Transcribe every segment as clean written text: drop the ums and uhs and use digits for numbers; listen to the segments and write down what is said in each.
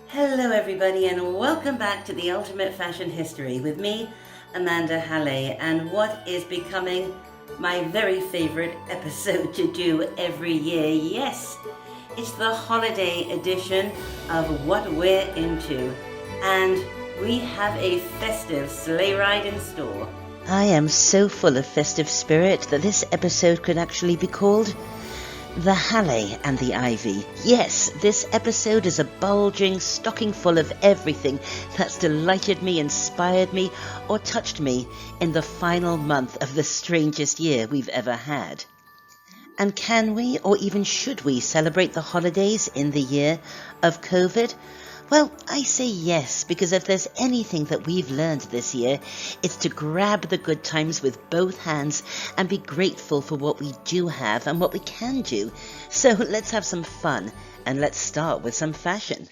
Hello everybody and welcome back to the Ultimate Fashion History with me, Amanda Halley, and what is becoming my very favorite episode to do every year. Yes, it's the holiday edition of What We're Into, and we have a festive sleigh ride in store. I am so full of festive spirit that this episode could actually be called The Halley and the Ivy. Yes, this episode is a bulging stocking full of everything that's delighted me, inspired me, or touched me in the final month of the strangest year we've ever had. And can we, or even should we, celebrate the holidays in the year of COVID? Well, I say yes, because if there's anything that we've learned this year, it's to grab the good times with both hands and be grateful for what we do have and what we can do. So let's have some fun, and let's start with some fashion.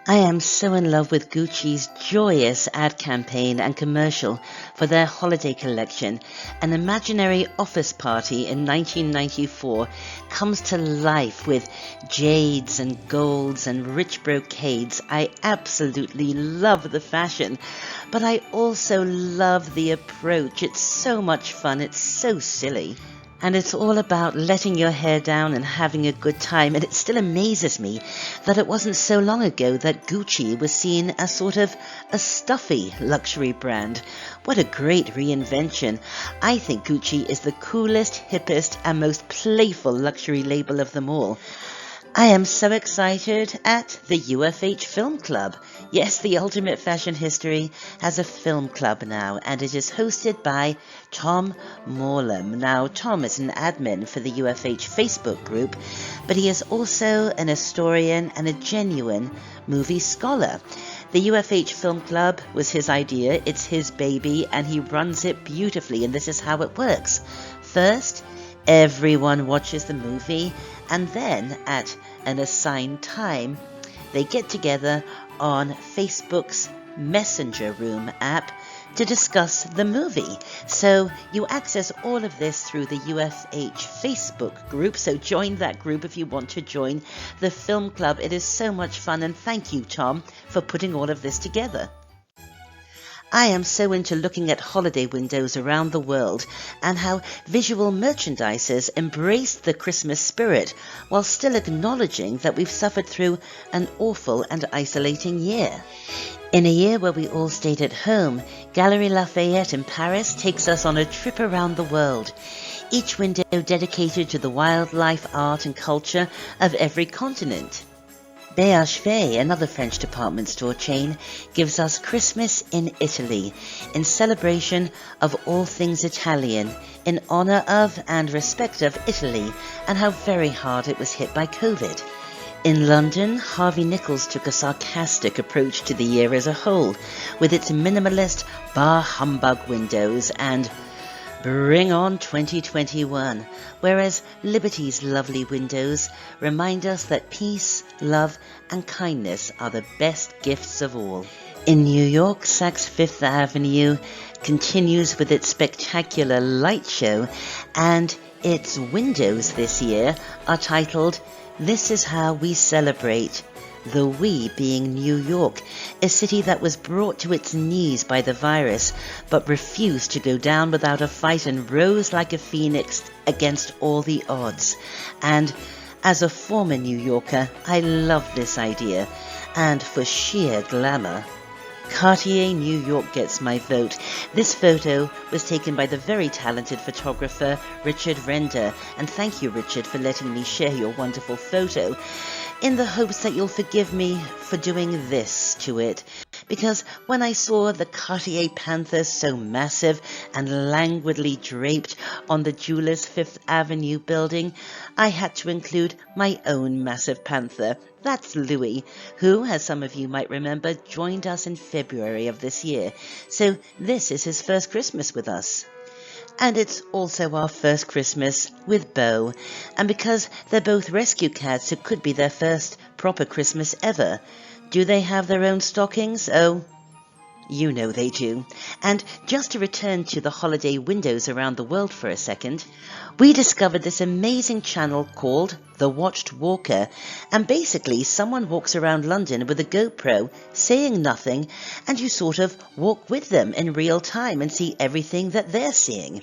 I am so in love with Gucci's joyous ad campaign and commercial for their holiday collection. An imaginary office party in 1994 comes to life with jades and golds and rich brocades. I absolutely love the fashion, but I also love the approach. It's so much fun. It's so silly. And it's all about letting your hair down and having a good time. And it still amazes me that it wasn't so long ago that Gucci was seen as sort of a stuffy luxury brand. What a great reinvention. I think Gucci is the coolest, hippest, and most playful luxury label of them all. I am so excited at the UFH Film Club. Yes, the Ultimate Fashion History has a film club now, and it is hosted by Tom Morlam. Now, Tom is an admin for the UFH Facebook group, but he is also an historian and a genuine movie scholar. The UFH Film Club was his idea, it's his baby, and he runs it beautifully, and this is how it works. First, everyone watches the movie, and then at an assigned time, they get together on Facebook's Messenger Room app to discuss the movie. So you access all of this through the UFH Facebook group. So join that group if you want to join the film club. It is so much fun, and thank you, Tom, for putting all of this together. I am so into looking at holiday windows around the world and how visual merchandisers embraced the Christmas spirit while still acknowledging that we've suffered through an awful and isolating year. In a year where we all stayed at home, Galeries Lafayette in Paris takes us on a trip around the world, each window dedicated to the wildlife, art and culture of every continent. BHV, another French department store chain, gives us Christmas in Italy, in celebration of all things Italian, in honour of and respect of Italy and how very hard it was hit by COVID. In London, Harvey Nichols took a sarcastic approach to the year as a whole, with its minimalist bar humbug windows and Bring on 2021, whereas Liberty's lovely windows remind us that peace, love and kindness are the best gifts of all. In New York, Saks Fifth Avenue continues with its spectacular light show, and its windows this year are titled This Is How We Celebrate. The we being New York, a city that was brought to its knees by the virus, but refused to go down without a fight and rose like a phoenix against all the odds. And as a former New Yorker, I love this idea, and for sheer glamour, Cartier New York gets my vote. This photo was taken by the very talented photographer Richard Render, and thank you, Richard, for letting me share your wonderful photo, in the hopes that you'll forgive me for doing this to it, because when I saw the Cartier Panther so massive and languidly draped on the jeweler's Fifth Avenue building, I had to include my own massive panther. That's Louis, who, as some of you might remember, joined us in February of this year. So this is his first Christmas with us. And it's also our first Christmas with Bo. And because they're both rescue cats, it could be their first proper Christmas ever. Do they have their own stockings? Oh, You know they do. And just to return to the holiday windows around the world for a second, we discovered this amazing channel called The Watched Walker, and basically someone walks around London with a GoPro saying nothing, and you sort of walk with them in real time and see everything that they're seeing.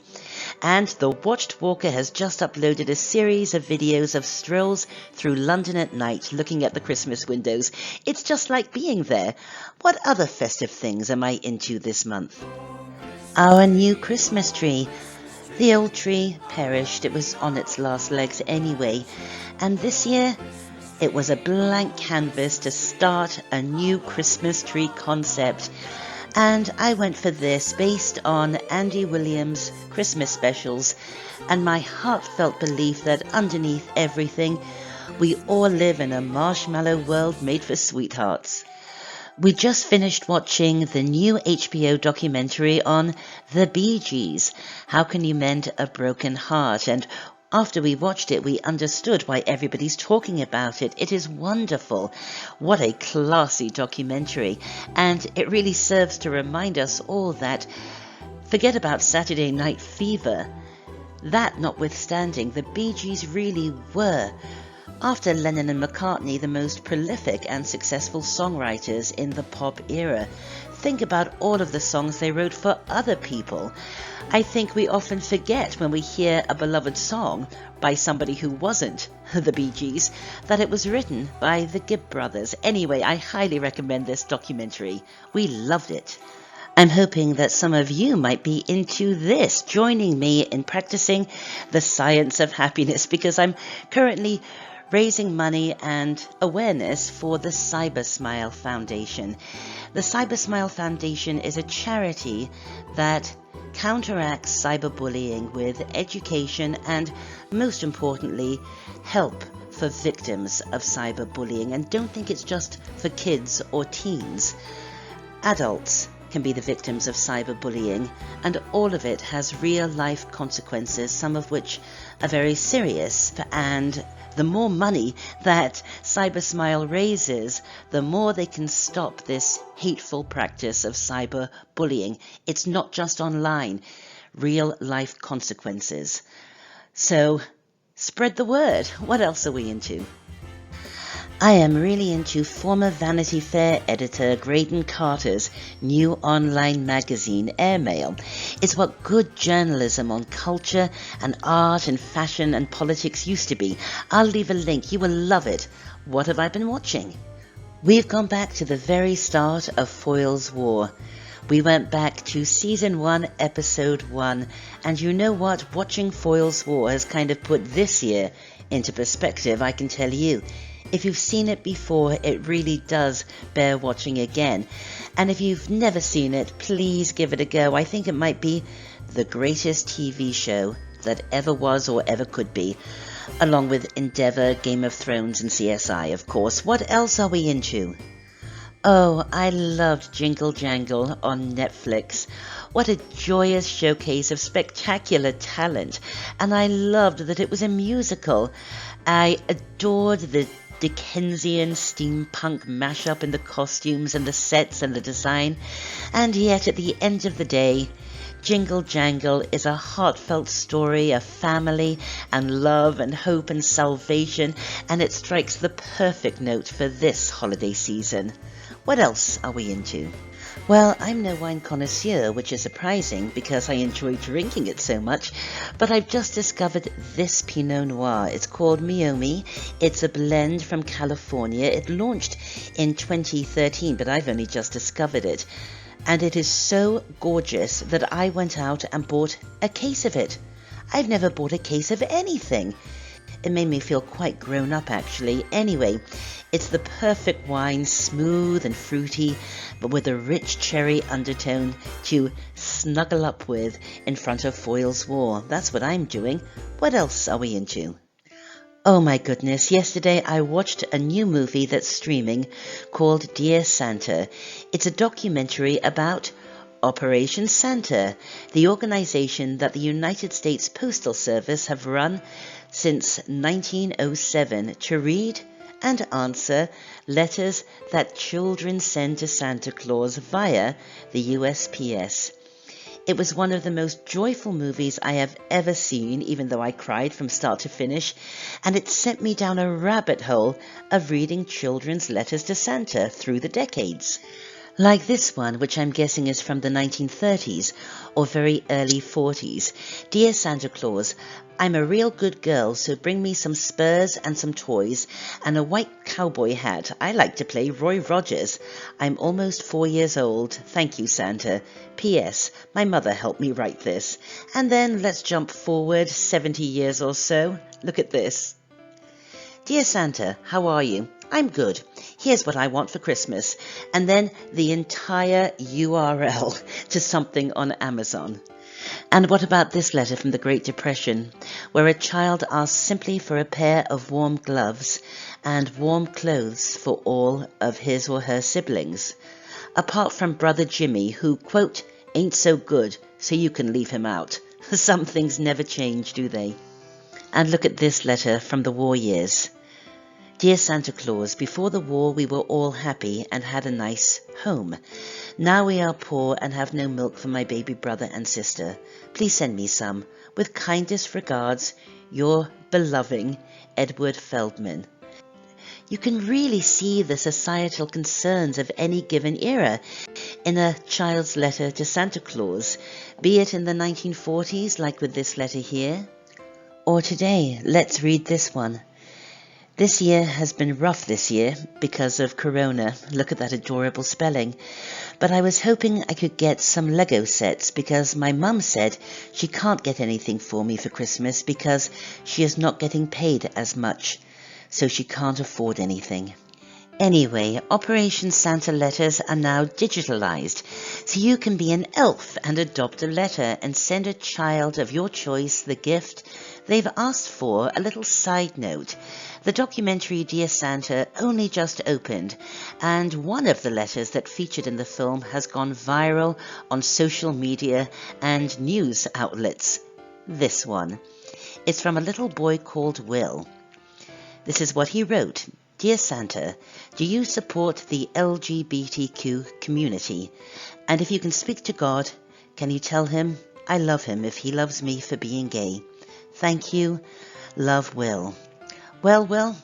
And The Watched Walker has just uploaded a series of videos of strolls through London at night looking at the Christmas windows. It's just like being there. What other festive things am I into this month? Our new Christmas tree. The old tree perished. It was on its last legs anyway. And this year, it was a blank canvas to start a new Christmas tree concept. And I went for this based on Andy Williams' Christmas specials and my heartfelt belief that underneath everything, we all live in a marshmallow world made for sweethearts. We just finished watching the new HBO documentary on the Bee Gees, How Can You Mend a Broken Heart? And after we watched it, we understood why everybody's talking about it. It is wonderful. What a classy documentary. And it really serves to remind us all that, forget about Saturday Night Fever. That notwithstanding, the Bee Gees really were, after Lennon and McCartney, the most prolific and successful songwriters in the pop era. Think about all of the songs they wrote for other people. I think we often forget when we hear a beloved song by somebody who wasn't the Bee Gees, that it was written by the Gibb brothers. Anyway, I highly recommend this documentary. We loved it. I'm hoping that some of you might be into this, joining me in practicing the science of happiness, because I'm currently raising money and awareness for the Cybersmile Foundation. The Cybersmile Foundation is a charity that counteracts cyberbullying with education and, most importantly, help for victims of cyberbullying. And don't think it's just for kids or teens. Adults can be the victims of cyberbullying, and all of it has real-life consequences, some of which are very serious. And the more money that Cybersmile raises, the more they can stop this hateful practice of cyberbullying. It's not just online, real-life consequences. So spread the word. What else are we into? I am really into former Vanity Fair editor Graydon Carter's new online magazine, Airmail. It's what good journalism on culture and art and fashion and politics used to be. I'll leave a link. You will love it. What have I been watching? We've gone back to the very start of Foyle's War. We went back to Season 1, Episode 1, and you know what? Watching Foyle's War has kind of put this year into perspective, I can tell you. If you've seen it before, it really does bear watching again. And if you've never seen it, please give it a go. I think it might be the greatest TV show that ever was or ever could be, along with Endeavour, Game of Thrones, and CSI, of course. What else are we into? Oh, I loved Jingle Jangle on Netflix. What a joyous showcase of spectacular talent. And I loved that it was a musical. I adored the Dickensian steampunk mashup in the costumes and the sets and the design. And yet at the end of the day, Jingle Jangle is a heartfelt story of family and love and hope and salvation, and it strikes the perfect note for this holiday season. What else are we into? Well, I'm no wine connoisseur, which is surprising because I enjoy drinking it so much, but I've just discovered this Pinot Noir. It's called Miomi. It's a blend from California. It launched in 2013, but I've only just discovered it. And it is so gorgeous that I went out and bought a case of it. I've never bought a case of anything. It made me feel quite grown up, actually. Anyway, it's the perfect wine, smooth and fruity, but with a rich cherry undertone to snuggle up with in front of Foyle's War. That's what I'm doing. What else are we into? Oh my goodness, yesterday I watched a new movie that's streaming called Dear Santa. It's a documentary about Operation Santa, the organization that the United States Postal Service have run since 1907 to read and answer letters that children send to Santa Claus via the USPS. It was one of the most joyful movies I have ever seen, even though I cried from start to finish, and it sent me down a rabbit hole of reading children's letters to Santa through the decades. Like this one, which I'm guessing is from the 1930s or very early 40s. Dear Santa Claus, I'm a real good girl, so bring me some spurs and some toys and a white cowboy hat. I like to play Roy Rogers. I'm almost 4 years old. Thank you, Santa. P.S. My mother helped me write this. And then let's jump forward 70 years or so. Look at this. Dear Santa, how are you? I'm good. Here's what I want for Christmas. And then the entire URL to something on Amazon. And what about this letter from the Great Depression, where a child asks simply for a pair of warm gloves and warm clothes for all of his or her siblings, apart from brother Jimmy, who, quote, ain't so good, so you can leave him out. Some things never change, do they? And look at this letter from the war years. Dear Santa Claus, before the war we were all happy and had a nice home. Now we are poor and have no milk for my baby brother and sister. Please send me some. With kindest regards, your beloved Edward Feldman. You can really see the societal concerns of any given era in a child's letter to Santa Claus, be it in the 1940s, like with this letter here, or today. Let's read this one. This year has been rough this year because of Corona. Look at that adorable spelling. But I was hoping I could get some Lego sets because my mum said she can't get anything for me for Christmas because she is not getting paid as much, so she can't afford anything. Anyway, Operation Santa letters are now digitalized, so you can be an elf and adopt a letter and send a child of your choice the gift they've asked for. A little side note. The documentary Dear Santa only just opened, and one of the letters that featured in the film has gone viral on social media and news outlets. This one. It's from a little boy called Will. This is what he wrote. Dear Santa, do you support the LGBTQ community? And if you can speak to God, can you tell him I love him if he loves me for being gay? Thank you. Love, Will. Well, Will,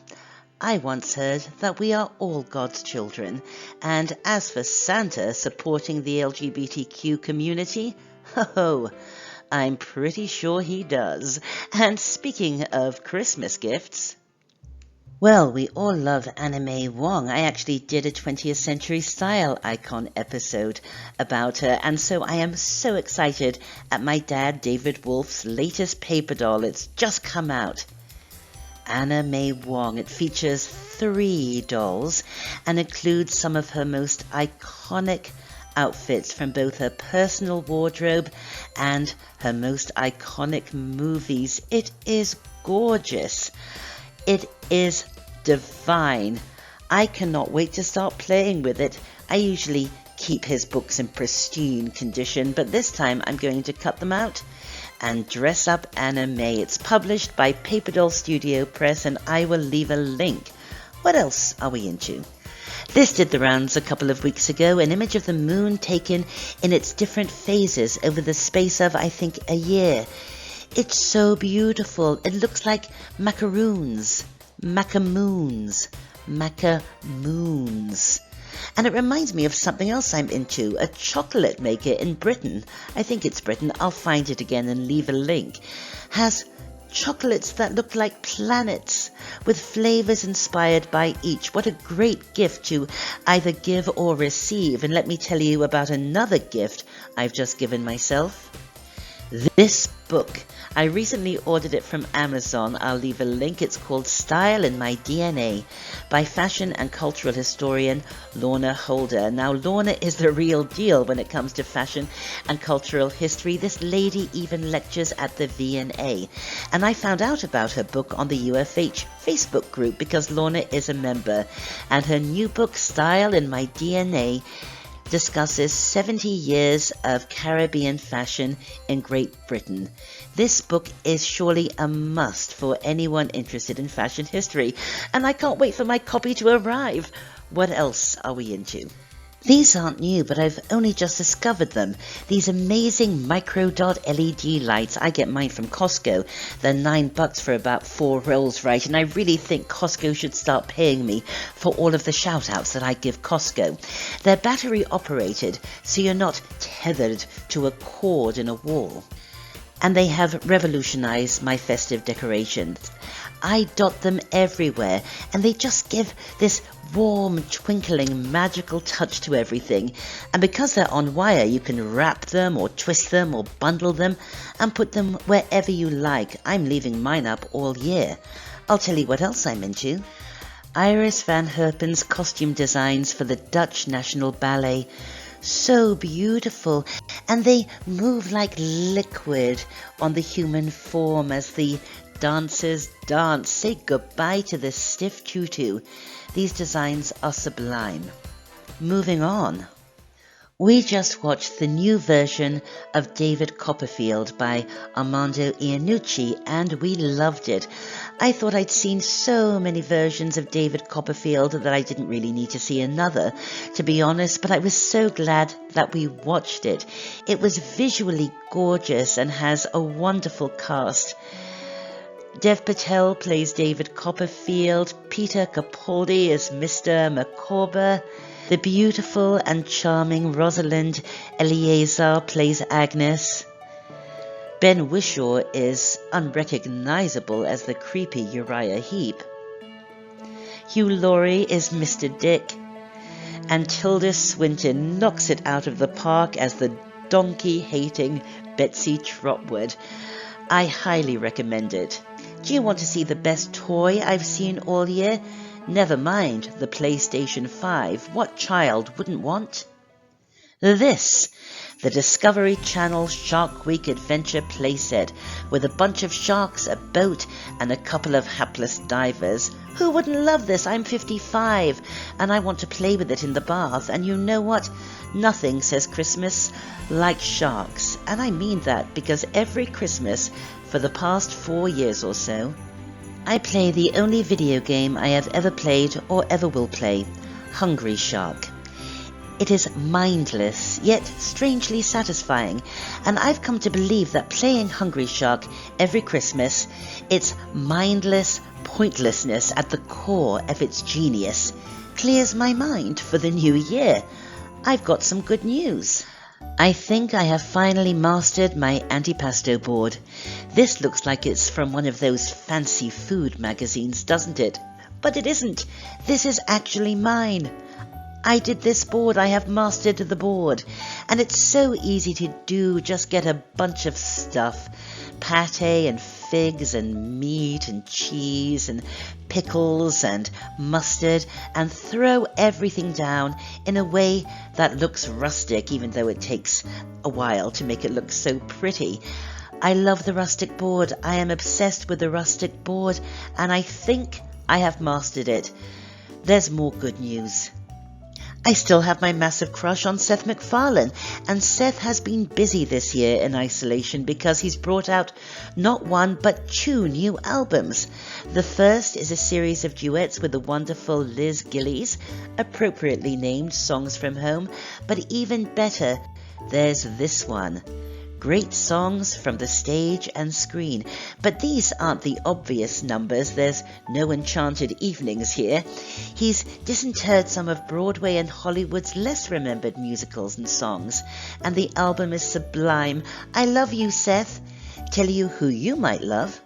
I once heard that we are all God's children, and as for Santa supporting the LGBTQ community, ho, I'm pretty sure he does. And speaking of Christmas gifts, well, we all love anime Wong. I actually did a 20th Century Style icon episode about her, and so I am so excited at my dad David Wolf's latest paper doll. It's just come out. Anime Wong. It features 3 dolls and includes some of her most iconic outfits from both her personal wardrobe and her most iconic movies. It is gorgeous. It is divine. I cannot wait to start playing with it. I usually keep his books in pristine condition, but this time I'm going to cut them out and dress up anime. It's published by Paper Doll Studio Press, and I will leave a link. What else are we into? This did the rounds a couple of weeks ago, an image of the moon taken in its different phases over the space of, I think, a year. It's so beautiful. It looks like macaroons. Macamoons. And it reminds me of something else I'm into, a chocolate maker in Britain. I think it's Britain. I'll find it again and leave a link. Has chocolates that look like planets with flavors inspired by each. What a great gift to either give or receive. And let me tell you about another gift I've just given myself. This book. I recently ordered it from Amazon. I'll leave a link. It's called Style in My DNA by fashion and cultural historian Lorna Holder. Now, Lorna is the real deal when it comes to fashion and cultural history. This lady even lectures at the V&A. And I found out about her book on the UFH Facebook group because Lorna is a member. And her new book, Style in My DNA, discusses 70 years of Caribbean fashion in Great Britain. This book is surely a must for anyone interested in fashion history, and I can't wait for my copy to arrive. What else are we into? These aren't new, but I've only just discovered them. These amazing micro dot LED lights. I get mine from Costco. They're $9 for about 4 rolls, right? And I really think Costco should start paying me for all of the shout-outs that I give Costco. They're battery operated, so you're not tethered to a cord in a wall. And they have revolutionized my festive decorations. I dot them everywhere, and they just give this warm, twinkling, magical touch to everything. And because they're on wire, you can wrap them or twist them or bundle them and put them wherever you like. I'm leaving mine up all year. I'll tell you what else I'm into. Iris van Herpen's costume designs for the Dutch National Ballet. So beautiful, and they move like liquid on the human form as the dancers dance. Say goodbye to the stiff tutu. These designs are sublime. Moving on. We just watched the new version of David Copperfield by Armando Iannucci, and we loved it. I thought I'd seen so many versions of David Copperfield that I didn't really need to see another, to be honest, but I was so glad that we watched it. It was visually gorgeous and has a wonderful cast. Dev Patel plays David Copperfield, Peter Capaldi is Mr. Micawber, the beautiful and charming Rosalind Eleazar plays Agnes. Ben Whishaw is unrecognizable as the creepy Uriah Heep. Hugh Laurie is Mr. Dick, and Tilda Swinton knocks it out of the park as the donkey-hating Betsy Trotwood. I highly recommend it. Do you want to see the best toy I've seen all year? Never mind the PlayStation 5. What child wouldn't want? This, the Discovery Channel Shark Week Adventure playset, with a bunch of sharks, a boat, and a couple of hapless divers. Who wouldn't love this? I'm 55, and I want to play with it in the bath. And you know what? Nothing says Christmas like sharks. And I mean that because every Christmas for the past 4 years or so, I play the only video game I have ever played or ever will play, Hungry Shark. It is mindless, yet strangely satisfying, and I've come to believe that playing Hungry Shark every Christmas, its mindless pointlessness at the core of its genius, clears my mind for the new year. I've got some good news. I think I have finally mastered my antipasto board. This looks like it's from one of those fancy food magazines, doesn't it? But it isn't. This is actually mine. I did this board. I have mastered the board. And it's so easy to do. Just get a bunch of stuff. Pate and figs and meat and cheese and pickles and mustard, and throw everything down in a way that looks rustic, even though it takes a while to make it look so pretty. I love the rustic board. I am obsessed with the rustic board, and I think I have mastered it. There's more good news. I still have my massive crush on Seth MacFarlane, and Seth has been busy this year in isolation because he's brought out not one but 2 new albums. The first is a series of duets with the wonderful Liz Gillies, appropriately named Songs from Home, but even better, there's this one. Great songs from the stage and screen. But these aren't the obvious numbers. There's no Enchanted Evenings here. He's disinterred some of Broadway and Hollywood's less remembered musicals and songs. And the album is sublime. I love you, Seth. Tell you who you might love.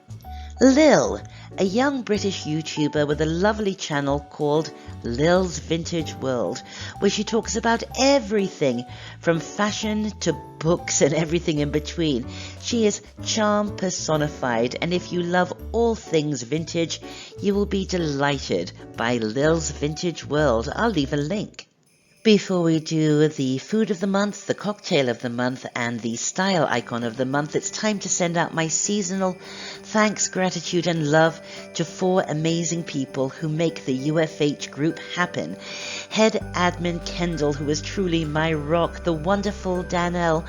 Lil, a young British YouTuber with a lovely channel called Lil's Vintage World, where she talks about everything from fashion to books and everything in between. She is charm personified, and if you love all things vintage, you will be delighted by Lil's Vintage World. I'll leave a link. Before we do the food of the month, the cocktail of the month, and the style icon of the month, it's time to send out my seasonal thanks, gratitude, and love to 4 amazing people who make the UFH group happen. Head admin Kendall, who is truly my rock, the wonderful Danelle,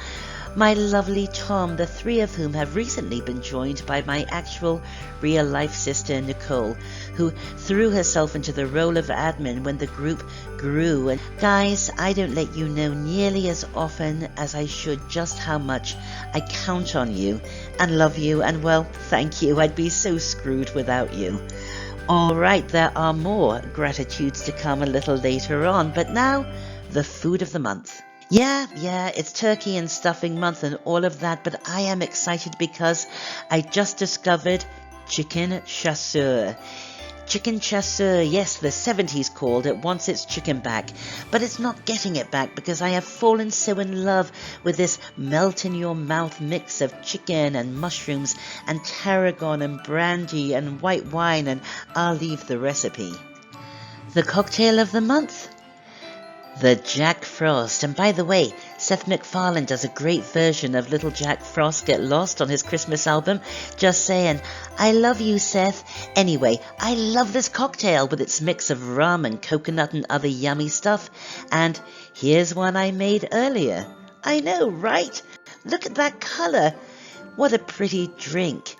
my lovely Tom, the 3 of whom have recently been joined by my actual real-life sister Nicole, who threw herself into the role of admin when the group grew. And guys, I don't let you know nearly as often as I should just how much I count on you and love you, and well, thank you. I'd be so screwed without you. All right, there are more gratitudes to come a little later on, but now, the food of the month. Yeah, it's turkey and stuffing month and all of that, but I am excited because I just discovered Chicken Chasseur. Chicken Chasseur, yes, the 70s called it, wants its chicken back, but it's not getting it back because I have fallen so in love with this melt-in-your-mouth mix of chicken and mushrooms and tarragon and brandy and white wine, and I'll leave the recipe. The cocktail of the month? The Jack Frost. And by the way, Seth MacFarlane does a great version of Little Jack Frost Get Lost on his Christmas album. Just saying, I love you, Seth. Anyway, I love this cocktail with its mix of rum and coconut and other yummy stuff. And here's one I made earlier. I know, right? Look at that colour. What a pretty drink.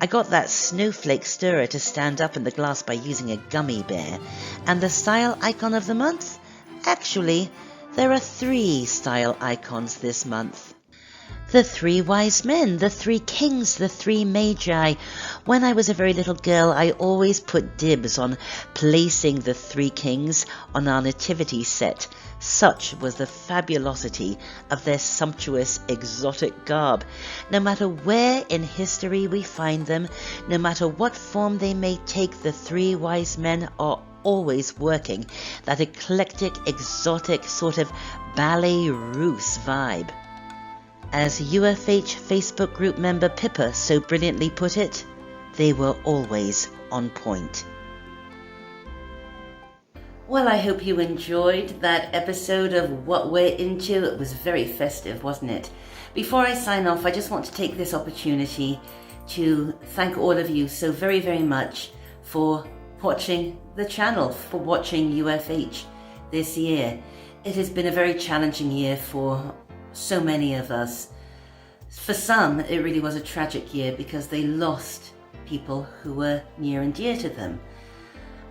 I got that snowflake stirrer to stand up in the glass by using a gummy bear. And the style icon of the month? Actually, there are 3 style icons this month. The 3 wise men, the 3 kings, the 3 magi. When I was a very little girl, I always put dibs on placing the 3 kings on our nativity set. Such was the fabulosity of their sumptuous, exotic garb. No matter where in history we find them, no matter what form they may take, the 3 wise men are always working that eclectic, exotic sort of ballet russe vibe. As UFH Facebook group member Pippa so brilliantly put it, they were always on point. Well, I hope you enjoyed that episode of What We're Into. It was very festive, wasn't it? Before I sign off, I just want to take this opportunity to thank all of you so very, very much for watching the channel, for watching UFH this year. It has been a very challenging year for so many of us. For some, it really was a tragic year because they lost people who were near and dear to them.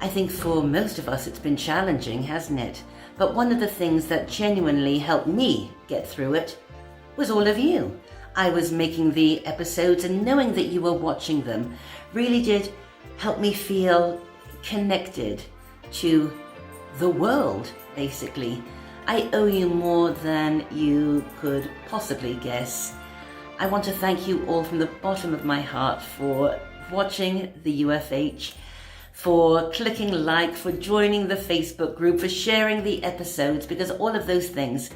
I think for most of us it's been challenging, hasn't it? But one of the things that genuinely helped me get through it was all of you. I was making the episodes, and knowing that you were watching them really did help me feel connected to the world, basically. I owe you more than you could possibly guess. I want to thank you all from the bottom of my heart for watching the UFH, for clicking like, for joining the Facebook group, for sharing the episodes, because all of those things,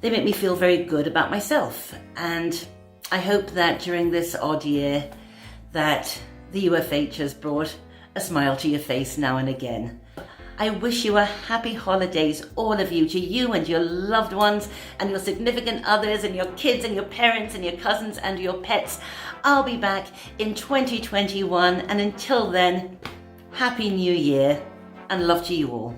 they make me feel very good about myself. And I hope that during this odd year that the UFH has brought a smile to your face now and again. I wish you a happy holidays, all of you, to you and your loved ones and your significant others and your kids and your parents and your cousins and your pets. I'll be back in 2021, and until then, Happy New Year and love to you all.